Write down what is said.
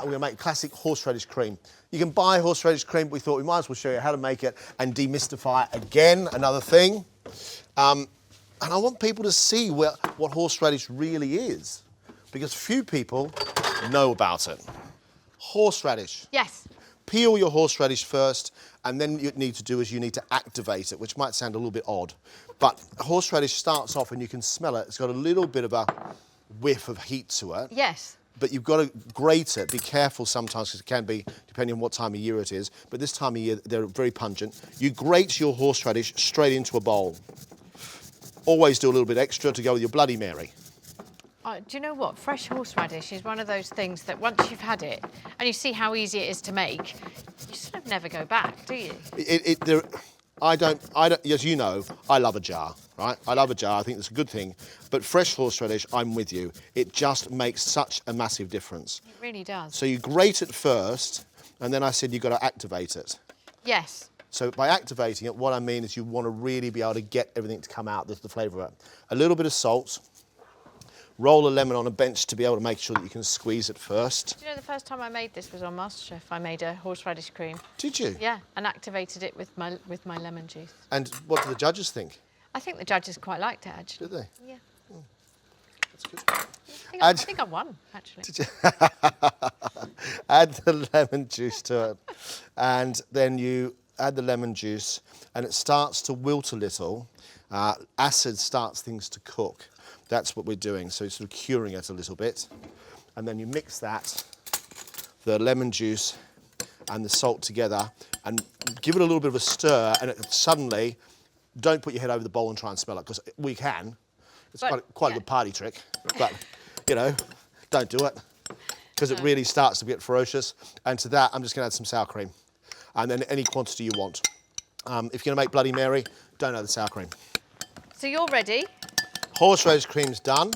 we're going to make classic horseradish cream. You can buy horseradish cream, but we thought we might as well show you how to make it and demystify it again, another thing. And I want people to see what horseradish really is, because few people know about it. Horseradish. Yes. Peel your horseradish first, and then what you need to do is you need to activate it, which might sound a little bit odd. But horseradish starts off and you can smell it. It's got a little bit of a whiff of heat to it. Yes. But you've got to grate it. Be careful sometimes, because it can be, depending on what time of year it is. But this time of year, they're very pungent. You grate your horseradish straight into a bowl. Always do a little bit extra to go with your Bloody Mary. Do you know what? Fresh horseradish is one of those things that once you've had it and you see how easy it is to make, you sort of never go back, do you? I don't, as you know, I love a jar, right? I love a jar, I think it's a good thing. But fresh horseradish, I'm with you. It just makes such a massive difference. It really does. So you grate it first, and then I said you've got to activate it. Yes. So by activating it, what I mean is you want to really be able to get everything to come out, the flavour of it. A little bit of salt. Roll a lemon on a bench to be able to make sure that you can squeeze it first. Do you know the first time I made this was on MasterChef? I made a horseradish cream. Did you? Yeah, and activated it with my lemon juice. And what do the judges think? I think the judges quite liked it, actually. Did they? Yeah. Oh, that's good. I think I won, actually. Did you? Add the lemon juice to it, and then you add the lemon juice, and it starts to wilt a little. Acid starts things to cook. That's what we're doing, so it's sort of curing it a little bit. And then you mix that, the lemon juice and the salt together, and give it a little bit of a stir, and suddenly, don't put your head over the bowl and try and smell it, because we can. It's quite a good party trick, but, you know, don't do it, because it really starts to get ferocious. And to that, I'm just going to add some sour cream, and then any quantity you want. If you're going to make Bloody Mary, don't add the sour cream. So you're ready? Horseradish cream's done.